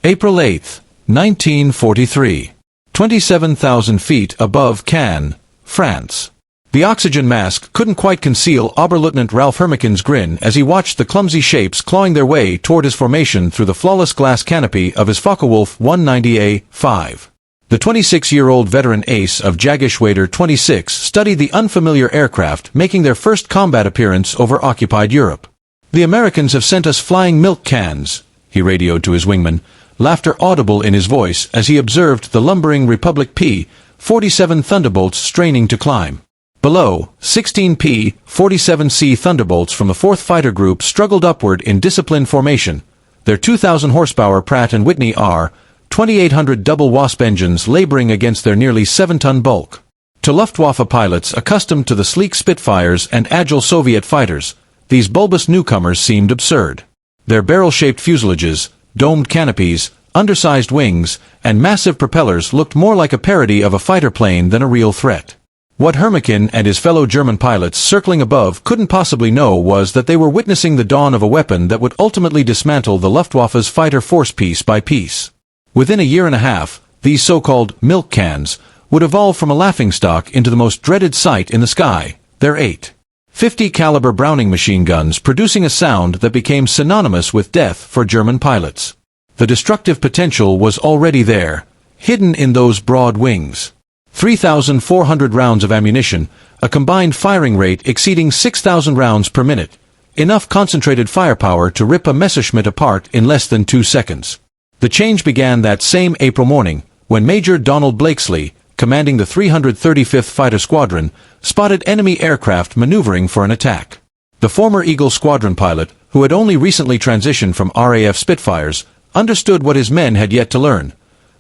April 8, 1943. 27,000 feet above Cannes, France. The oxygen mask couldn't quite conceal Oberleutnant Ralph Hermikin's grin as he watched the clumsy shapes clawing their way toward his formation through the flawless glass canopy of his Focke-Wulf 190A-5. The 26-year-old veteran ace of Jagdgeschwader 26 studied the unfamiliar aircraft making their first combat appearance over occupied Europe. "The Americans have sent us flying milk cans," he radioed to his wingman, laughter audible in his voice as he observed the lumbering Republic P-47 Thunderbolts straining to climb. Below, 16 P-47C Thunderbolts from the 4th Fighter Group struggled upward in disciplined formation, their 2,000 horsepower Pratt & Whitney R-2800 double Wasp engines laboring against their nearly 7-ton bulk. To Luftwaffe pilots accustomed to the sleek Spitfires and agile Soviet fighters, these bulbous newcomers seemed absurd. Their barrel-shaped fuselages, domed canopies, undersized wings, and massive propellers looked more like a parody of a fighter plane than a real threat. What Hermikin and his fellow German pilots circling above couldn't possibly know was that they were witnessing the dawn of a weapon that would ultimately dismantle the Luftwaffe's fighter force piece by piece. Within a year and a half, these so-called milk cans would evolve from a laughingstock into the most dreaded sight in the sky, their 8.50 caliber Browning machine guns producing a sound that became synonymous with death for German pilots. The destructive potential was already there, hidden in those broad wings. 3,400 rounds of ammunition, a combined firing rate exceeding 6,000 rounds per minute, enough concentrated firepower to rip a Messerschmitt apart in less than 2 seconds. The change began that same April morning, when Major Donald Blakesley, commanding the 335th Fighter Squadron, spotted enemy aircraft maneuvering for an attack. The former Eagle Squadron pilot, who had only recently transitioned from RAF Spitfires, understood what his men had yet to learn.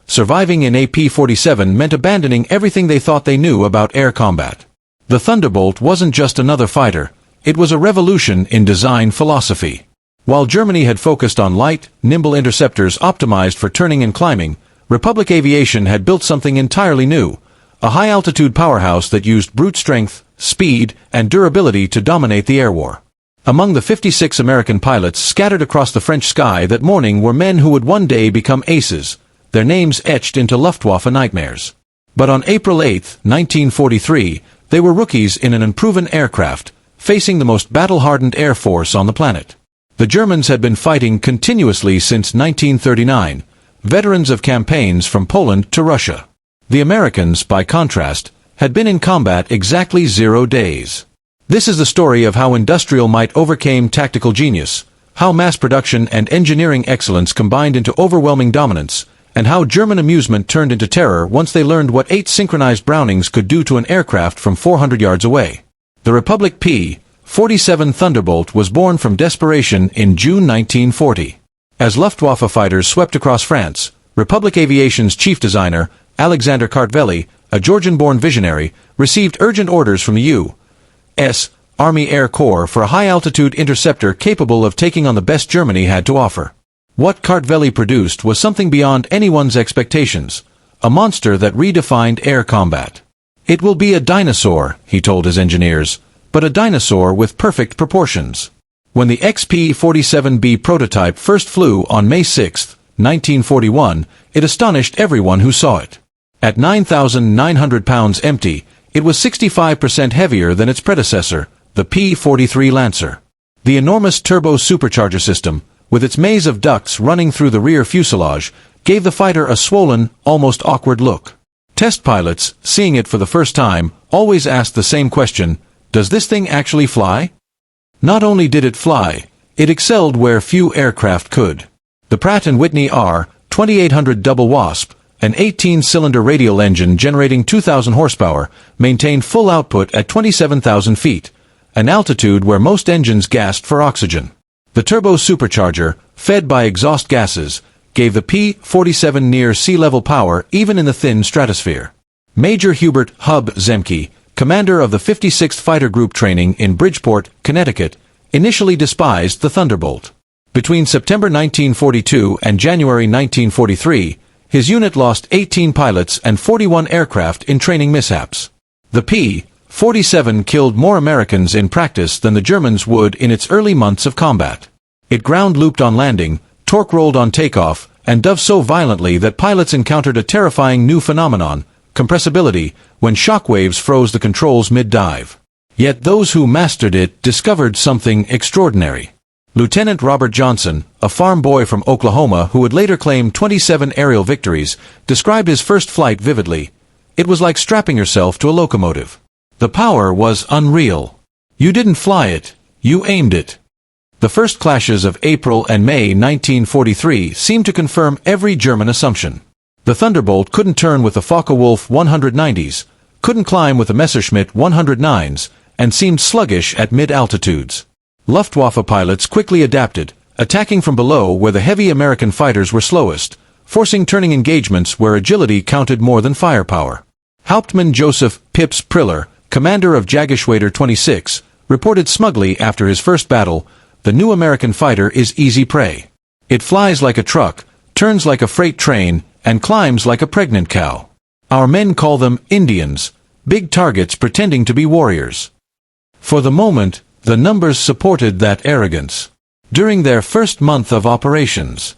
Surviving in a P-47 meant abandoning everything they thought they knew about air combat. The Thunderbolt wasn't just another fighter, it was a revolution in design philosophy. While Germany had focused on light, nimble interceptors optimized for turning and climbing, Republic Aviation had built something entirely new, a high-altitude powerhouse that used brute strength, speed, and durability to dominate the air war. Among the 56 American pilots scattered across the French sky that morning were men who would one day become aces, their names etched into Luftwaffe nightmares. But on April 8, 1943, they were rookies in an unproven aircraft, facing the most battle-hardened air force on the planet. The Germans had been fighting continuously since 1939, veterans of campaigns from Poland to Russia. The Americans, by contrast, had been in combat exactly 0 days. This is the story of how industrial might overcame tactical genius, how mass production and engineering excellence combined into overwhelming dominance, and how German amusement turned into terror once they learned what 8 synchronized Brownings could do to an aircraft from 400 yards away. The Republic P-47 Thunderbolt was born from desperation in June 1940. As Luftwaffe fighters swept across France, Republic Aviation's chief designer, Alexander Kartveli, a Georgian-born visionary, received urgent orders from the U.S. Army Air Corps for a high-altitude interceptor capable of taking on the best Germany had to offer. What Kartveli produced was something beyond anyone's expectations, a monster that redefined air combat. "It will be a dinosaur," he told his engineers, but a dinosaur with perfect proportions. When the XP-47B prototype first flew on May 6, 1941, it astonished everyone who saw it. At 9,900 pounds empty, it was 65% heavier than its predecessor, the P-43 Lancer. The enormous turbo supercharger system, with its maze of ducts running through the rear fuselage, gave the fighter a swollen, almost awkward look. Test pilots, seeing it for the first time, always asked the same question: does this thing actually fly? Not only did it fly, it excelled where few aircraft could. The Pratt & Whitney R-2800 Double Wasp, an 18-cylinder radial engine generating 2,000 horsepower, maintained full output at 27,000 feet, an altitude where most engines gasped for oxygen. The turbo supercharger, fed by exhaust gases, gave the P-47 near sea-level power even in the thin stratosphere. Major Hubert "Hub" Zemke, commander of the 56th Fighter Group training in Bridgeport, Connecticut, initially despised the Thunderbolt. Between September 1942 and January 1943, his unit lost 18 pilots and 41 aircraft in training mishaps. The P-47 killed more Americans in practice than the Germans would in its early months of combat. It ground-looped on landing, torque-rolled on takeoff, and dove so violently that pilots encountered a terrifying new phenomenon, compressibility, when shock waves froze the controls mid-dive. Yet those who mastered it discovered something extraordinary. Lieutenant Robert Johnson, a farm boy from Oklahoma who would later claim 27 aerial victories, described his first flight vividly. It was like strapping yourself to a locomotive. The power was unreal. You didn't fly it, you aimed it. The first clashes of April and May 1943 seemed to confirm every German assumption. The Thunderbolt couldn't turn with the Focke-Wulf 190s, couldn't climb with the Messerschmitt 109s, and seemed sluggish at mid-altitudes. Luftwaffe pilots quickly adapted, attacking from below where the heavy American fighters were slowest, forcing turning engagements where agility counted more than firepower. Hauptmann Joseph Pips Priller, commander of Jägerschwader 26, reported smugly after his first battle, "The new American fighter is easy prey. It flies like a truck, turns like a freight train, and climbs like a pregnant cow. Our men call them Indians, big targets pretending to be warriors." For the moment, the numbers supported that arrogance. During the first month of operations,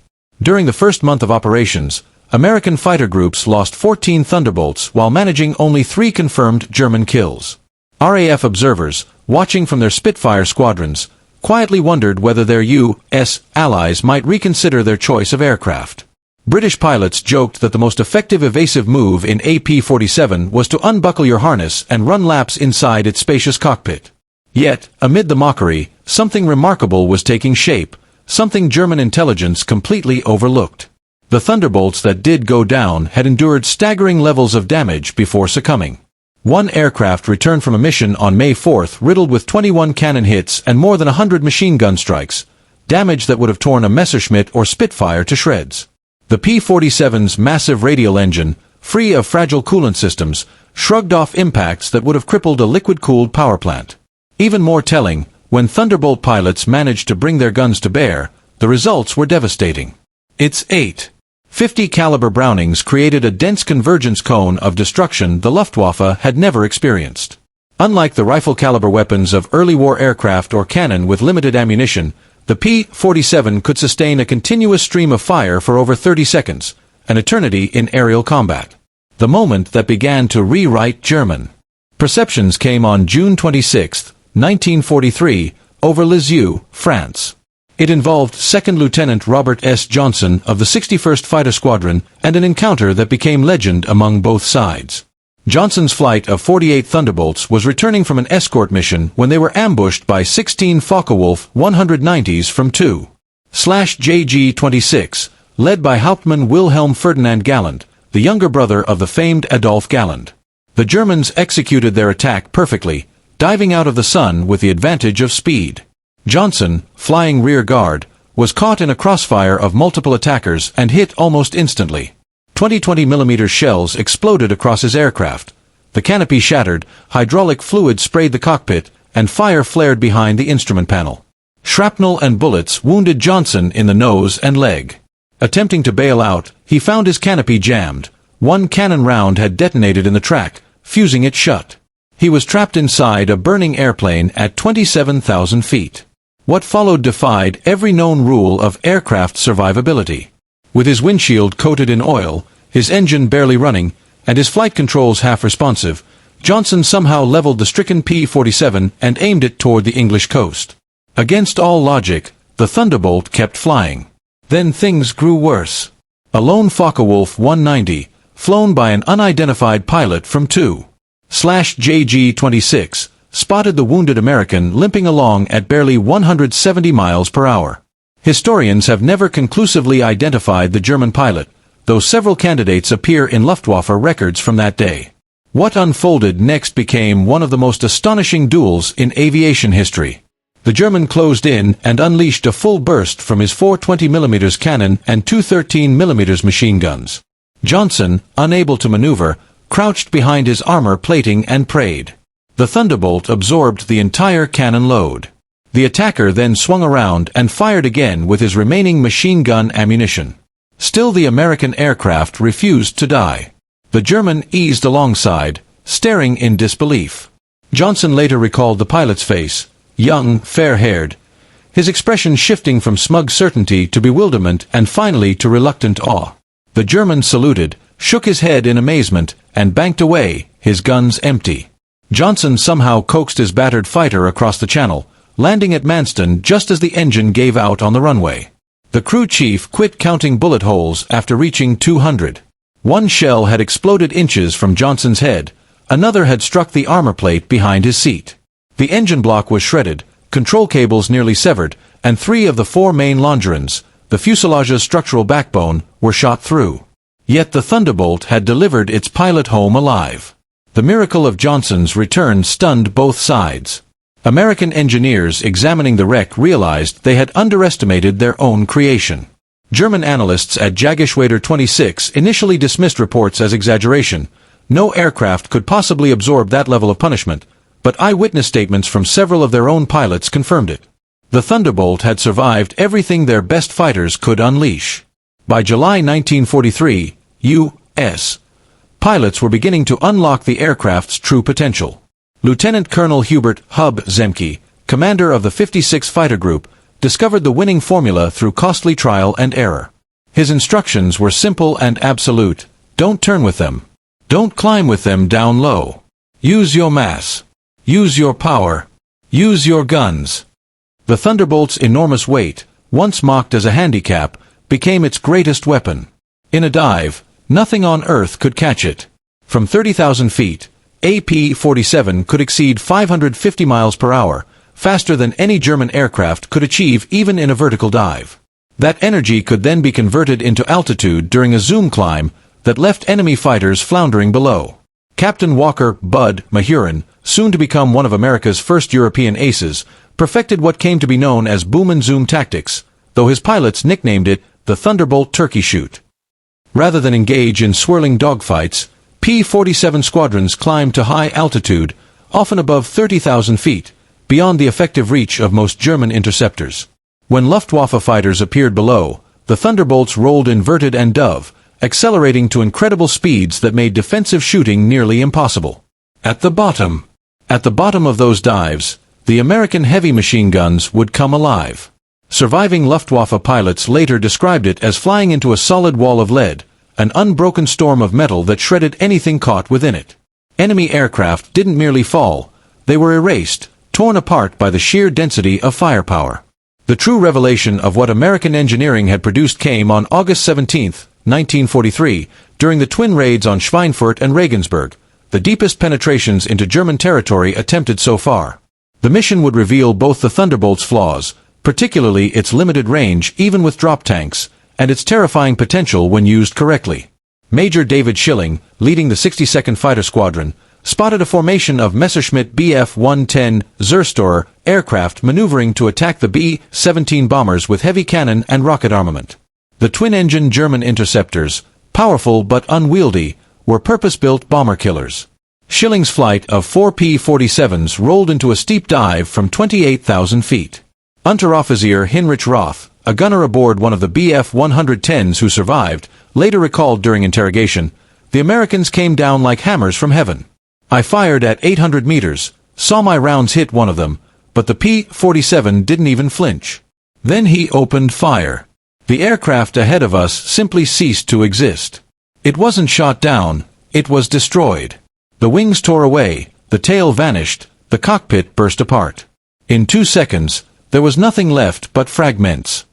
American fighter groups lost 14 Thunderbolts while managing only 3 confirmed German kills. RAF observers, watching from their Spitfire squadrons, quietly wondered whether their U.S. allies might reconsider their choice of aircraft. British pilots joked that the most effective evasive move in a P-47 was to unbuckle your harness and run laps inside its spacious cockpit. Yet, amid the mockery, something remarkable was taking shape, something German intelligence completely overlooked. The Thunderbolts that did go down had endured staggering levels of damage before succumbing. One aircraft returned from a mission on May 4th riddled with 21 cannon hits and more than 100 machine gun strikes, damage that would have torn a Messerschmitt or Spitfire to shreds. The P-47's massive radial engine, free of fragile coolant systems, shrugged off impacts that would have crippled a liquid-cooled power plant. Even more telling, when Thunderbolt pilots managed to bring their guns to bear, the results were devastating. Its 8.50 caliber Brownings created a dense convergence cone of destruction the Luftwaffe had never experienced. Unlike the rifle-caliber weapons of early war aircraft or cannon with limited ammunition, the P-47 could sustain a continuous stream of fire for over 30 seconds, an eternity in aerial combat. The moment that began to rewrite German perceptions came on June 26, 1943, over Lisieux, France. It involved 2nd Lieutenant Robert S. Johnson of the 61st Fighter Squadron and an encounter that became legend among both sides. Johnson's flight of 48 Thunderbolts was returning from an escort mission when they were ambushed by 16 Focke-Wulf 190s from 2/JG-26, led by Hauptmann Wilhelm Ferdinand Galland, the younger brother of the famed Adolf Galland. The Germans executed their attack perfectly, diving out of the sun with the advantage of speed. Johnson, flying rear guard, was caught in a crossfire of multiple attackers and hit almost instantly. 20mm shells exploded across his aircraft. The canopy shattered, hydraulic fluid sprayed the cockpit, and fire flared behind the instrument panel. Shrapnel and bullets wounded Johnson in the nose and leg. Attempting to bail out, he found his canopy jammed. One cannon round had detonated in the track, fusing it shut. He was trapped inside a burning airplane at 27,000 feet. What followed defied every known rule of aircraft survivability. With his windshield coated in oil, his engine barely running, and his flight controls half responsive, Johnson somehow leveled the stricken P-47 and aimed it toward the English coast. Against all logic, the Thunderbolt kept flying. Then things grew worse. A lone Focke-Wulf 190, flown by an unidentified pilot from 2/JG-26, spotted the wounded American limping along at barely 170 miles per hour. Historians have never conclusively identified the German pilot, though several candidates appear in Luftwaffe records from that day. What unfolded next became one of the most astonishing duels in aviation history. The German closed in and unleashed a full burst from his 420mm cannon and 213mm machine guns. Johnson, unable to maneuver, crouched behind his armor plating and prayed. The Thunderbolt absorbed the entire cannon load. The attacker then swung around and fired again with his remaining machine gun ammunition. Still the American aircraft refused to die. The German eased alongside, staring in disbelief. Johnson later recalled the pilot's face, young, fair-haired. his expression shifting from smug certainty to bewilderment and finally to reluctant awe. The German saluted, shook his head in amazement, and banked away, his guns empty. Johnson somehow coaxed his battered fighter across the channel, landing at Manston just as the engine gave out on the runway. The crew chief quit counting bullet holes after reaching 200. One shell had exploded inches from Johnson's head, another had struck the armor plate behind his seat. The engine block was shredded, control cables nearly severed, and 3 of the 4 main longerons, the fuselage's structural backbone, were shot through. Yet the Thunderbolt had delivered its pilot home alive. The miracle of Johnson's return stunned both sides. American engineers examining the wreck realized they had underestimated their own creation. German analysts at Jageschwader 26 initially dismissed reports as exaggeration. No aircraft could possibly absorb that level of punishment, but eyewitness statements from several of their own pilots confirmed it. The Thunderbolt had survived everything their best fighters could unleash. By July 1943, U.S. pilots were beginning to unlock the aircraft's true potential. Lieutenant Colonel Hubert "Hub" Zemke, commander of the 56 Fighter Group, discovered the winning formula through costly trial and error. His instructions were simple and absolute. Don't turn with them. Don't climb with them down low. Use your mass. Use your power. Use your guns. The Thunderbolt's enormous weight, once mocked as a handicap, became its greatest weapon. In a dive, nothing on Earth could catch it. From 30,000 feet, a P-47 could exceed 550 miles per hour, faster than any German aircraft could achieve even in a vertical dive. That energy could then be converted into altitude during a zoom climb that left enemy fighters floundering below. Captain Walker "Bud" Mahurin, soon to become one of America's first European aces, perfected what came to be known as boom and zoom tactics, though his pilots nicknamed it the Thunderbolt turkey shoot. Rather than engage in swirling dogfights, P-47 squadrons climbed to high altitude, often above 30,000 feet, beyond the effective reach of most German interceptors. When Luftwaffe fighters appeared below, the Thunderbolts rolled inverted and dove, accelerating to incredible speeds that made defensive shooting nearly impossible. At the bottom of those dives, the American heavy machine guns would come alive. Surviving Luftwaffe pilots later described it as flying into a solid wall of lead, an unbroken storm of metal that shredded anything caught within it. Enemy aircraft didn't merely fall, they were erased, torn apart by the sheer density of firepower. The true revelation of what American engineering had produced came on August 17, 1943, during the twin raids on Schweinfurt and Regensburg, the deepest penetrations into German territory attempted so far. The mission would reveal both the Thunderbolt's flaws, particularly its limited range even with drop tanks, and its terrifying potential when used correctly. Major David Schilling, leading the 62nd Fighter Squadron, spotted a formation of Messerschmitt Bf-110 Zerstorer aircraft maneuvering to attack the B-17 bombers with heavy cannon and rocket armament. The twin-engine German interceptors, powerful but unwieldy, were purpose-built bomber killers. Schilling's flight of 4 P-47s rolled into a steep dive from 28,000 feet. Unteroffizier Heinrich Roth, a gunner aboard one of the Bf-110s who survived, later recalled during interrogation, "The Americans came down like hammers from heaven. I fired at 800 meters, saw my rounds hit one of them, but the P-47 didn't even flinch. Then he opened fire. The aircraft ahead of us simply ceased to exist. It wasn't shot down, it was destroyed. The wings tore away, the tail vanished, the cockpit burst apart. In 2 seconds, there was nothing left but fragments."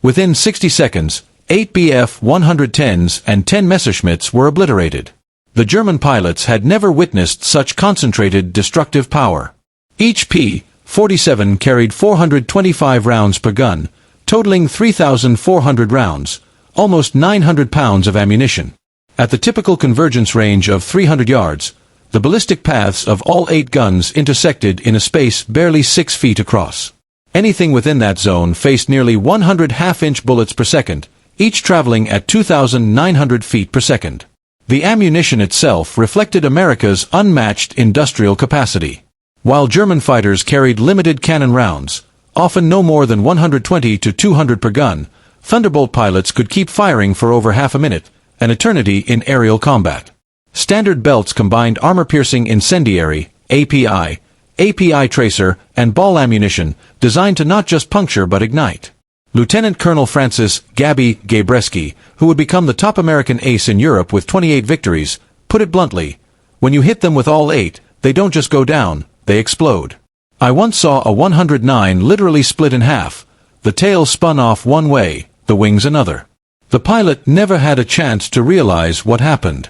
Within 60 seconds, 8 Bf-110s and 10 Messerschmitts were obliterated. The German pilots had never witnessed such concentrated destructive power. Each P-47 carried 425 rounds per gun, totaling 3,400 rounds, almost 900 pounds of ammunition. At the typical convergence range of 300 yards, the ballistic paths of all 8 guns intersected in a space barely 6 feet across. Anything within that zone faced nearly 100 half-inch bullets per second, each traveling at 2,900 feet per second. The ammunition itself reflected America's unmatched industrial capacity. While German fighters carried limited cannon rounds, often no more than 120 to 200 per gun, Thunderbolt pilots could keep firing for over half a minute, an eternity in aerial combat. Standard belts combined armor-piercing incendiary, API, API tracer, and ball ammunition, designed to not just puncture but ignite. Lieutenant Colonel Francis "Gabby" Gabreski, who would become the top American ace in Europe with 28 victories, put it bluntly, "When you hit them with all 8, they don't just go down, they explode." I once saw a 109 literally split in half, the tail spun off one way, the wings another. The pilot never had a chance to realize what happened.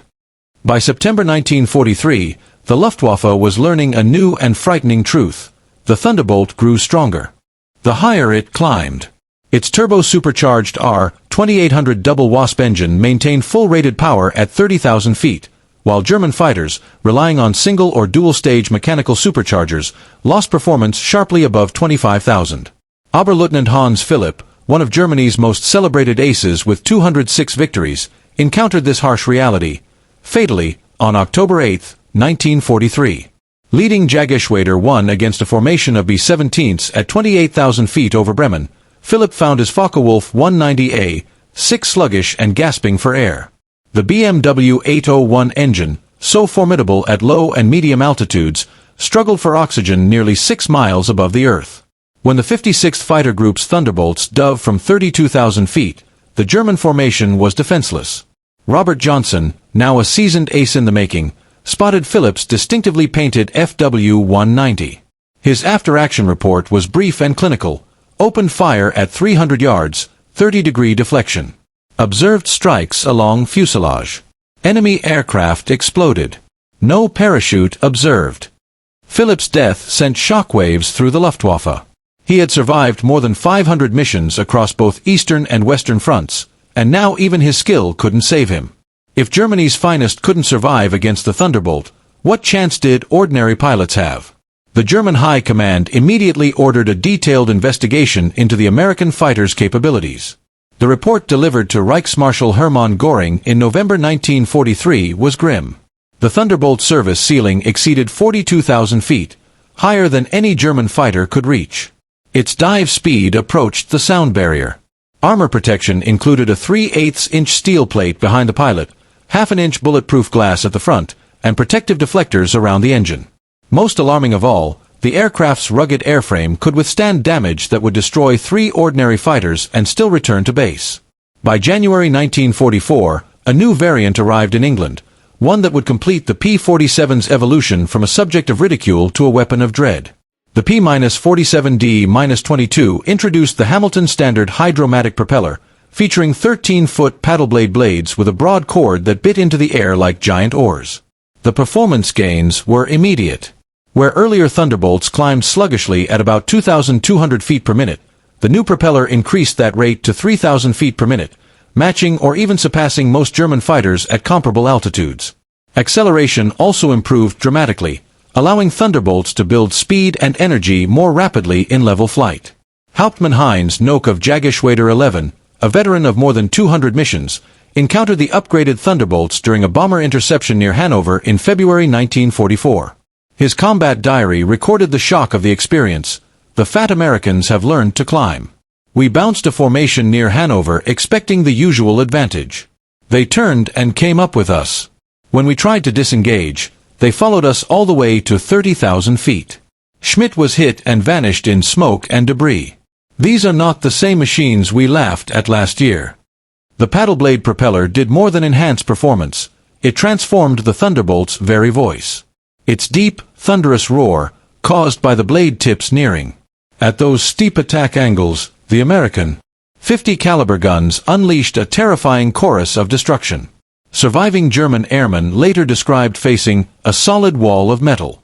By September 1943, the Luftwaffe was learning a new and frightening truth. The Thunderbolt grew stronger. The higher it climbed. Its turbo-supercharged R-2800 double Wasp engine maintained full-rated power at 30,000 feet, while German fighters, relying on single or dual-stage mechanical superchargers, lost performance sharply above 25,000. Oberleutnant Hans Philipp, one of Germany's most celebrated aces with 206 victories, encountered this harsh reality, fatally, on October 8, 1943. Leading Jageschwader 1 against a formation of B-17s at 28,000 feet over Bremen, Philipp found his Focke-Wulf 190A, sick, sluggish, and gasping for air. The BMW 801 engine, so formidable at low and medium altitudes, struggled for oxygen nearly 6 miles above the Earth. When the 56th Fighter Group's Thunderbolts dove from 32,000 feet, the German formation was defenseless. Robert Johnson, now a seasoned ace in the making, spotted Philipp's distinctively painted FW-190. His after-action report was brief and clinical. Opened fire at 300 yards, 30-degree deflection. Observed strikes along fuselage. Enemy aircraft exploded. No parachute observed. Philipp's death sent shockwaves through the Luftwaffe. He had survived more than 500 missions across both eastern and western fronts, and now even his skill couldn't save him. If Germany's finest couldn't survive against the Thunderbolt, what chance did ordinary pilots have? The German High Command immediately ordered a detailed investigation into the American fighter's capabilities. The report delivered to Reichsmarschall Hermann Göring in November 1943 was grim. The Thunderbolt service ceiling exceeded 42,000 feet, higher than any German fighter could reach. Its dive speed approached the sound barrier. Armor protection included a 3/8-inch steel plate behind the pilot, half-an-inch bulletproof glass at the front, and protective deflectors around the engine. Most alarming of all, the aircraft's rugged airframe could withstand damage that would destroy 3 ordinary fighters and still return to base. By January 1944, a new variant arrived in England, one that would complete the P-47's evolution from a subject of ridicule to a weapon of dread. The P-47D-22 introduced the Hamilton Standard hydromatic propeller, featuring 13-foot paddleblade blades with a broad cord that bit into the air like giant oars. The performance gains were immediate. Where earlier Thunderbolts climbed sluggishly at about 2,200 feet per minute, the new propeller increased that rate to 3,000 feet per minute, matching or even surpassing most German fighters at comparable altitudes. Acceleration also improved dramatically, allowing Thunderbolts to build speed and energy more rapidly in level flight. Hauptmann Heinz Nock of Jageschwader 11, a veteran of more than 200 missions, encountered the upgraded Thunderbolts during a bomber interception near Hanover in February 1944. His combat diary recorded the shock of the experience. "The fat Americans have learned to climb. We bounced a formation near Hanover expecting the usual advantage. They turned and came up with us. When we tried to disengage, they followed us all the way to 30,000 feet. Schmidt was hit and vanished in smoke and debris. These are not the same machines we laughed at last year." The paddleblade propeller did more than enhance performance. It transformed the Thunderbolt's very voice. Its deep, thunderous roar, caused by the blade tips nearing. At those steep attack angles, the American .50 caliber guns unleashed a terrifying chorus of destruction. Surviving German airmen later described facing a solid wall of metal.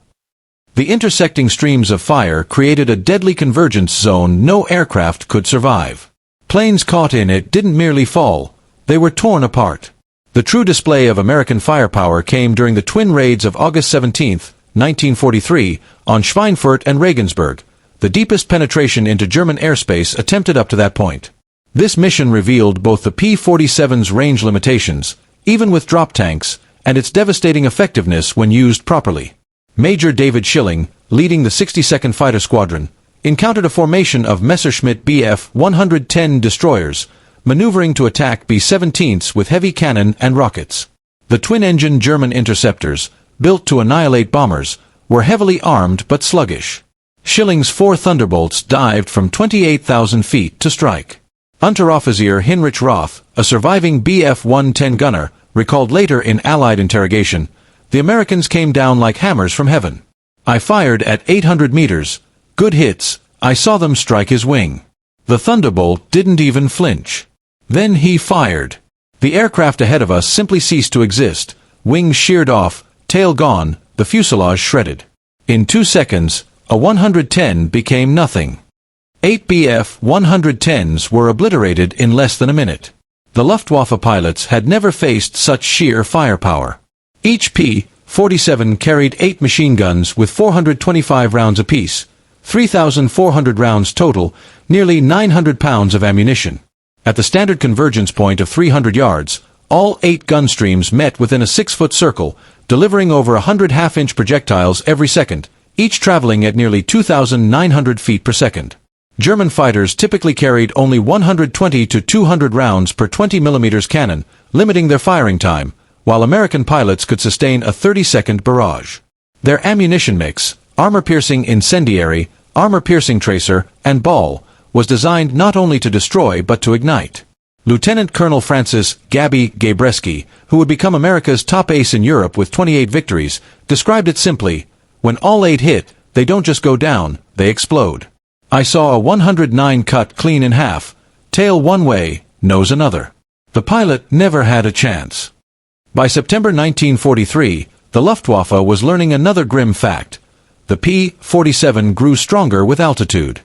The intersecting streams of fire created a deadly convergence zone no aircraft could survive. Planes caught in it didn't merely fall, they were torn apart. The true display of American firepower came during the twin raids of August 17, 1943, on Schweinfurt and Regensburg, the deepest penetration into German airspace attempted up to that point. This mission revealed both the P-47's range limitations, even with drop tanks, and its devastating effectiveness when used properly. Major David Schilling, leading the 62nd Fighter Squadron, encountered a formation of Messerschmitt Bf-110 destroyers, maneuvering to attack B-17s with heavy cannon and rockets. The twin-engine German interceptors, built to annihilate bombers, were heavily armed but sluggish. Schilling's 4 Thunderbolts dived from 28,000 feet to strike. Unteroffizier Heinrich Roth, a surviving Bf-110 gunner, recalled later in Allied interrogation, "The Americans came down like hammers from heaven. I fired at 800 meters. Good hits. I saw them strike his wing. The Thunderbolt didn't even flinch. Then he fired. The aircraft ahead of us simply ceased to exist. Wings sheared off, tail gone, the fuselage shredded. In 2 seconds, a 110 became nothing." 8 Bf-110s were obliterated in less than a minute. The Luftwaffe pilots had never faced such sheer firepower. Each P-47 carried 8 machine guns with 425 rounds apiece, 3,400 rounds total, nearly 900 pounds of ammunition. At the standard convergence point of 300 yards, all 8 gun streams met within a 6-foot circle, delivering over 100 half-inch projectiles every second, each traveling at nearly 2,900 feet per second. German fighters typically carried only 120 to 200 rounds per 20 mm cannon, limiting their firing time, while American pilots could sustain a 30-second barrage. Their ammunition mix, armor-piercing incendiary, armor-piercing tracer, and ball, was designed not only to destroy but to ignite. Lieutenant Colonel Francis "Gabby" Gabreski, who would become America's top ace in Europe with 28 victories, described it simply, "When all 8 hit, they don't just go down, they explode. I saw a 109 cut clean in half, tail one way, nose another. The pilot never had a chance." By September 1943, the Luftwaffe was learning another grim fact. The P-47 grew stronger with altitude.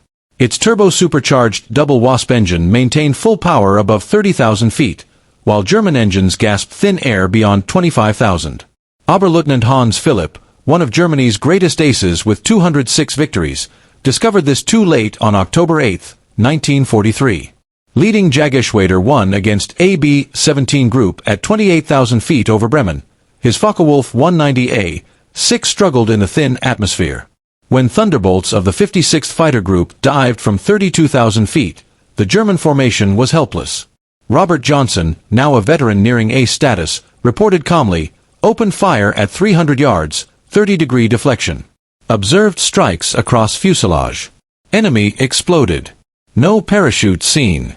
Its turbo-supercharged double Wasp engine maintained full power above 30,000 feet, while German engines gasped thin air beyond 25,000. Oberleutnant Hans Philipp, one of Germany's greatest aces with 206 victories, discovered this too late on October 8, 1943. Leading Jagerschwader won against AB-17 Group at 28,000 feet over Bremen. His Focke-Wulf 190A-6 struggled in the thin atmosphere. When Thunderbolts of the 56th Fighter Group dived from 32,000 feet, the German formation was helpless. Robert Johnson, now a veteran nearing ace status, reported calmly, "Opened fire at 300 yards, 30-degree deflection. Observed strikes across fuselage. Enemy exploded. No parachute seen."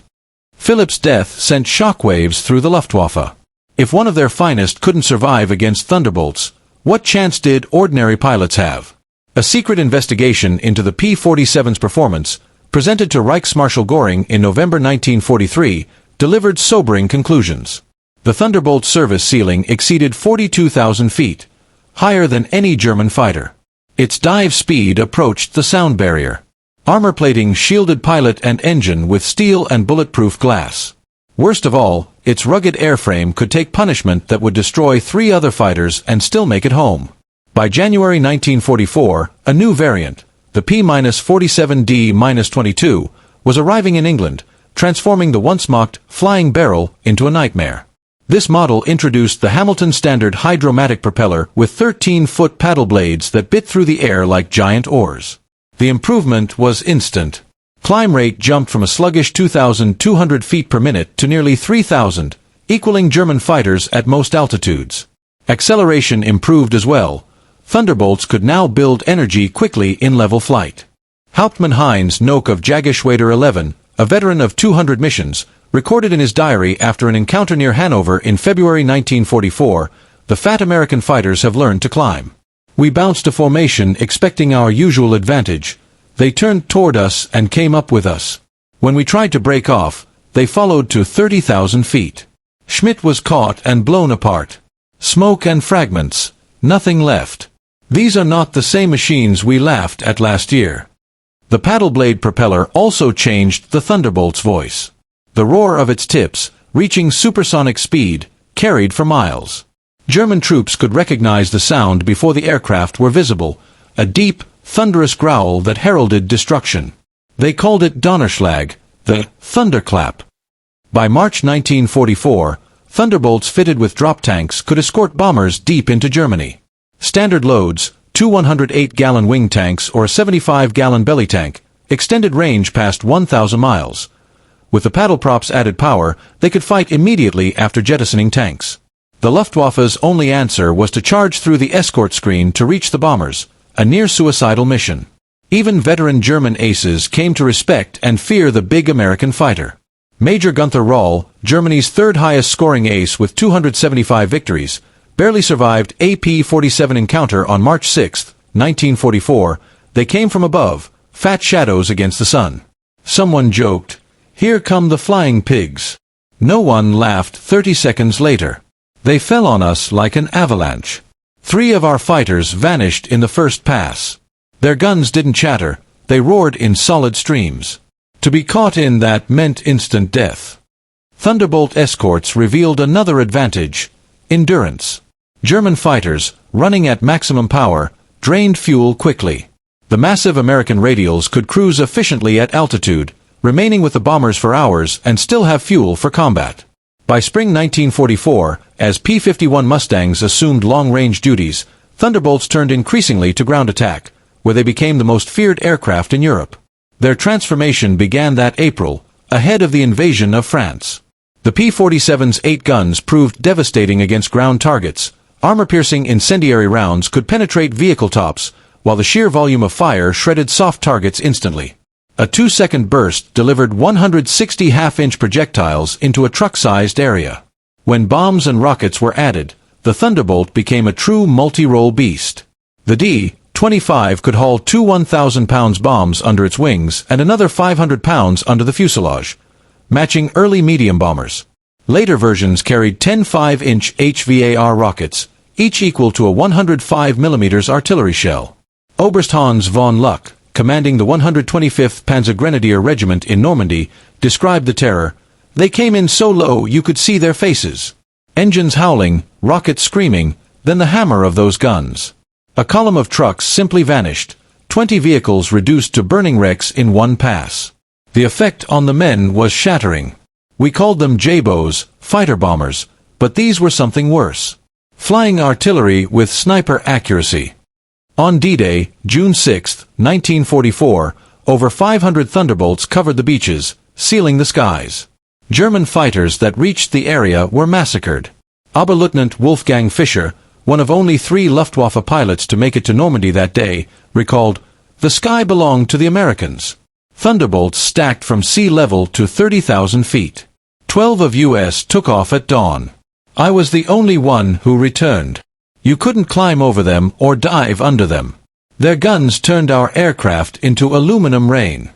Philipp's death sent shockwaves through the Luftwaffe. If one of their finest couldn't survive against Thunderbolts, what chance did ordinary pilots have? A secret investigation into the P-47's performance, presented to Reichsmarschall Göring in November 1943, delivered sobering conclusions. The Thunderbolt service ceiling exceeded 42,000 feet, higher than any German fighter. Its dive speed approached the sound barrier. Armor plating shielded pilot and engine with steel and bulletproof glass. Worst of all, its rugged airframe could take punishment that would destroy 3 other fighters and still make it home. By January 1944, a new variant, the P-47D-22, was arriving in England, transforming the once-mocked flying barrel into a nightmare. This model introduced the Hamilton Standard hydromatic propeller with 13-foot paddle blades that bit through the air like giant oars. The improvement was instant. Climb rate jumped from a sluggish 2,200 feet per minute to nearly 3,000, equaling German fighters at most altitudes. Acceleration improved as well. Thunderbolts could now build energy quickly in level flight. Hauptmann Heinz Nock of Jagerschwader 11, a veteran of 200 missions, recorded in his diary after an encounter near Hanover in February 1944, "The fat American fighters have learned to climb. We bounced to formation expecting our usual advantage. They turned toward us and came up with us. When we tried to break off, they followed to 30,000 feet. Schmidt was caught and blown apart. Smoke and fragments. Nothing left. These are not the same machines we laughed at last year." The paddle blade propeller also changed the Thunderbolt's voice. The roar of its tips, reaching supersonic speed, carried for miles. German troops could recognize the sound before the aircraft were visible, a deep, thunderous growl that heralded destruction. They called it Donnerschlag, the thunderclap. By March 1944, Thunderbolts fitted with drop tanks could escort bombers deep into Germany. Standard loads, 2 108-gallon wing tanks or a 75-gallon belly tank, extended range past 1,000 miles. With the paddle props added power, they could fight immediately after jettisoning tanks. The Luftwaffe's only answer was to charge through the escort screen to reach the bombers, a near-suicidal mission. Even veteran German aces came to respect and fear the big American fighter. Major Gunther Rall, Germany's third highest scoring ace with 275 victories, barely survived a P-47 encounter on March 6, 1944. They came from above, fat shadows against the sun. Someone joked, "Here come the flying pigs." No one laughed 30 seconds later. They fell on us like an avalanche. 3 of our fighters vanished in the first pass. Their guns didn't chatter, they roared in solid streams. To be caught in that meant instant death. Thunderbolt escorts revealed another advantage: endurance. German fighters, running at maximum power, drained fuel quickly. The massive American radials could cruise efficiently at altitude, remaining with the bombers for hours and still have fuel for combat. By spring 1944, as P-51 Mustangs assumed long-range duties, Thunderbolts turned increasingly to ground attack, where they became the most feared aircraft in Europe. Their transformation began that April, ahead of the invasion of France. The P-47's 8 guns proved devastating against ground targets. Armor-piercing incendiary rounds could penetrate vehicle tops, while the sheer volume of fire shredded soft targets instantly. A 2-second burst delivered 160 half-inch projectiles into a truck-sized area. When bombs and rockets were added, the Thunderbolt became a true multi-role beast. The D-25 could haul 2 1,000-pound bombs under its wings and another 500 pounds under the fuselage, matching early medium bombers. Later versions carried 10 5-inch HVAR rockets, each equal to a 105 mm artillery shell. Oberst Hans von Luck, commanding the 125th Panzergrenadier Regiment in Normandy, described the terror. "They came in so low you could see their faces. Engines howling, rockets screaming, then the hammer of those guns. A column of trucks simply vanished, 20 vehicles reduced to burning wrecks in one pass. The effect on the men was shattering. We called them J-bows, fighter bombers, but these were something worse. Flying artillery with sniper accuracy." On D-Day, June 6, 1944, over 500 Thunderbolts covered the beaches, sealing the skies. German fighters that reached the area were massacred. Oberleutnant Wolfgang Fischer, one of only 3 Luftwaffe pilots to make it to Normandy that day, recalled, "The sky belonged to the Americans. Thunderbolts stacked from sea level to 30,000 feet. 12 of US took off at dawn. I was the only one who returned. You couldn't climb over them or dive under them. Their guns turned our aircraft into aluminum rain."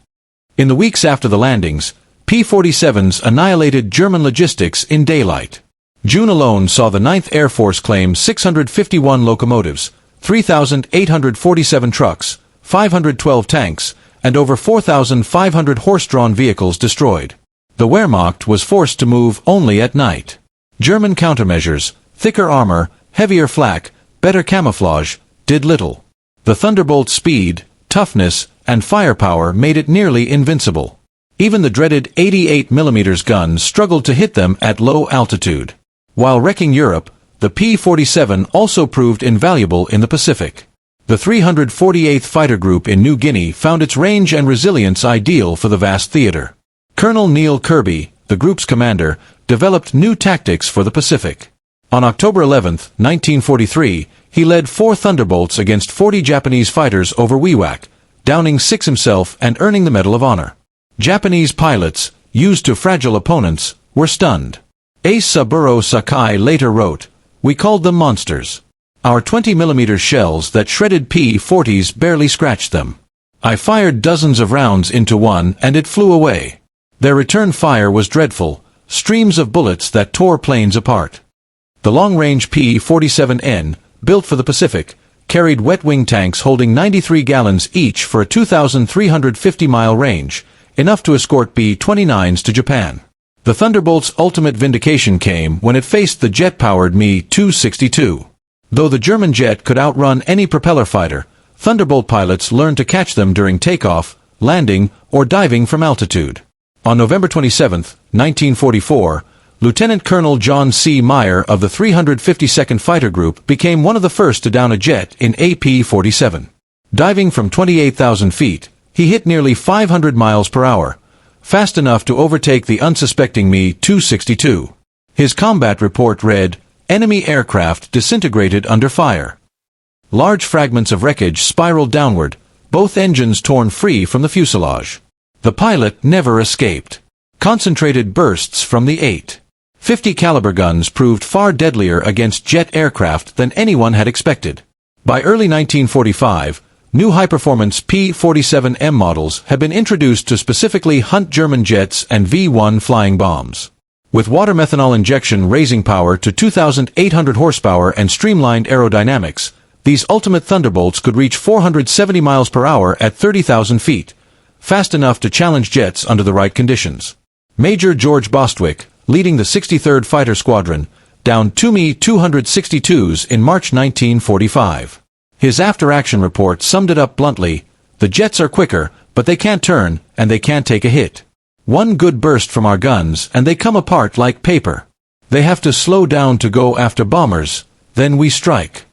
In the weeks after the landings, P-47s annihilated German logistics in daylight. June alone saw the 9th Air Force claim 651 locomotives, 3,847 trucks, 512 tanks, and over 4,500 horse-drawn vehicles destroyed. The Wehrmacht was forced to move only at night. German countermeasures, thicker armor, heavier flak, better camouflage, did little. The Thunderbolt's speed, toughness, and firepower made it nearly invincible. Even the dreaded 88 mm guns struggled to hit them at low altitude. While wrecking Europe, the P-47 also proved invaluable in the Pacific. The 348th Fighter Group in New Guinea found its range and resilience ideal for the vast theater. Colonel Neil Kirby, the group's commander, developed new tactics for the Pacific. On October 11, 1943, he led 4 Thunderbolts against 40 Japanese fighters over Wewak, downing 6 himself and earning the Medal of Honor. Japanese pilots, used to fragile opponents, were stunned. Ace Saburo Sakai later wrote, "We called them monsters. Our 20 mm shells that shredded P-40s barely scratched them. I fired dozens of rounds into one and it flew away. Their return fire was dreadful, streams of bullets that tore planes apart." The long-range P-47N, built for the Pacific, carried wet-wing tanks holding 93 gallons each for a 2,350-mile range, enough to escort B-29s to Japan. The Thunderbolt's ultimate vindication came when it faced the jet-powered Me-262. Though the German jet could outrun any propeller fighter, Thunderbolt pilots learned to catch them during takeoff, landing, or diving from altitude. On November 27, 1944, Lieutenant Colonel John C. Meyer of the 352nd Fighter Group became one of the first to down a jet in a P-47. Diving from 28,000 feet, he hit nearly 500 miles per hour, fast enough to overtake the unsuspecting Me-262. His combat report read, "Enemy aircraft disintegrated under fire." Large fragments of wreckage spiraled downward, both engines torn free from the fuselage. The pilot never escaped. Concentrated bursts from the 8.50 caliber guns proved far deadlier against jet aircraft than anyone had expected. By early 1945, new high-performance P-47M models had been introduced to specifically hunt German jets and V-1 flying bombs. With water methanol injection raising power to 2,800 horsepower and streamlined aerodynamics, these ultimate Thunderbolts could reach 470 miles per hour at 30,000 feet, fast enough to challenge jets under the right conditions. Major George Bostwick, leading the 63rd Fighter Squadron, downed two Me-262s in March 1945. His after-action report summed it up bluntly: "The jets are quicker, but they can't turn, and they can't take a hit. One good burst from our guns, and they come apart like paper. They have to slow down to go after bombers, then we strike."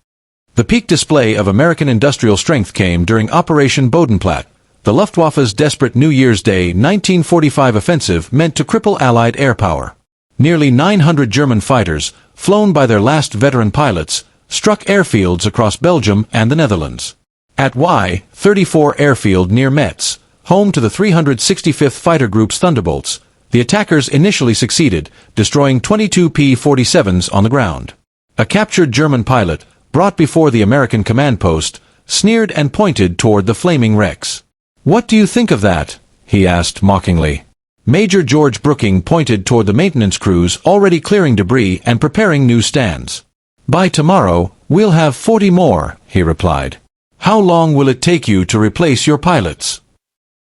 The peak display of American industrial strength came during Operation Bodenplatte, the Luftwaffe's desperate New Year's Day 1945 offensive meant to cripple Allied air power. Nearly 900 German fighters, flown by their last veteran pilots, struck airfields across Belgium and the Netherlands. At Y-34 airfield near Metz, home to the 365th Fighter Group's Thunderbolts, the attackers initially succeeded, destroying 22 P-47s on the ground. A captured German pilot, brought before the American command post, sneered and pointed toward the flaming wrecks. "What do you think of that?" he asked mockingly. Major George Brooking pointed toward the maintenance crews already clearing debris and preparing new stands. "By tomorrow, we'll have 40 more," he replied. "How long will it take you to replace your pilots?"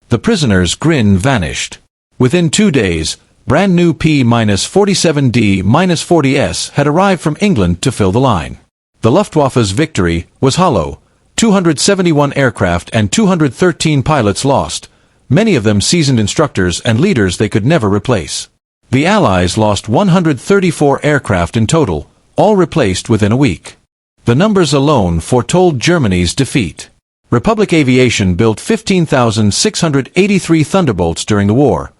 The prisoner's grin vanished. Within 2 days, brand new P-47D-40S had arrived from England to fill the line. The Luftwaffe's victory was hollow. 271 aircraft and 213 pilots lost, many of them seasoned instructors and leaders they could never replace. The Allies lost 134 aircraft in total, all replaced within a week. The numbers alone foretold Germany's defeat. Republic Aviation built 15,683 Thunderbolts during the war,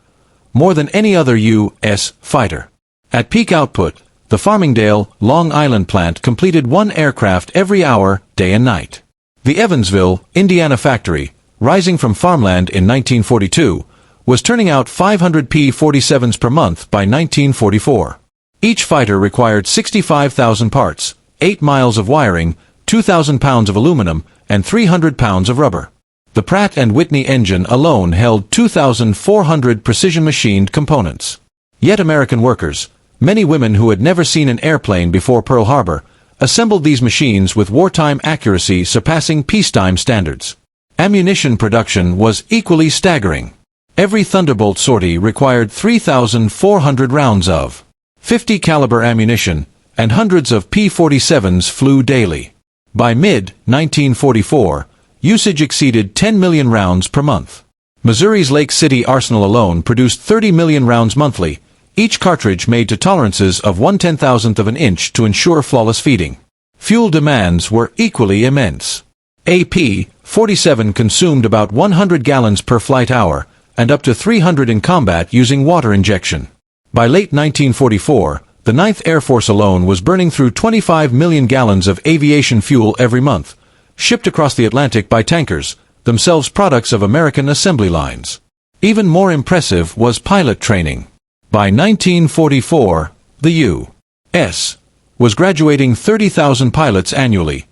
more than any other U.S. fighter. At peak output, the Farmingdale, Long Island plant completed 1 aircraft every hour, day and night. The Evansville, Indiana factory, rising from farmland in 1942, was turning out 500 P-47s per month by 1944. Each fighter required 65,000 parts, 8 miles of wiring, 2,000 pounds of aluminum, and 300 pounds of rubber. The Pratt & Whitney engine alone held 2,400 precision-machined components. Yet American workers, many women who had never seen an airplane before Pearl Harbor, assembled these machines with wartime accuracy surpassing peacetime standards. Ammunition production was equally staggering. Every Thunderbolt sortie required 3,400 rounds of .50 caliber ammunition, and hundreds of P-47s flew daily. By mid-1944, usage exceeded 10 million rounds per month. Missouri's Lake City arsenal alone produced 30 million rounds monthly, each cartridge made to tolerances of 1/10,000th of an inch to ensure flawless feeding. Fuel demands were equally immense. A P-47 consumed about 100 gallons per flight hour, and up to 300 in combat using water injection. By late 1944, the 9th Air Force alone was burning through 25 million gallons of aviation fuel every month, shipped across the Atlantic by tankers, themselves products of American assembly lines. Even more impressive was pilot training. By 1944, the U.S. was graduating 30,000 pilots annually,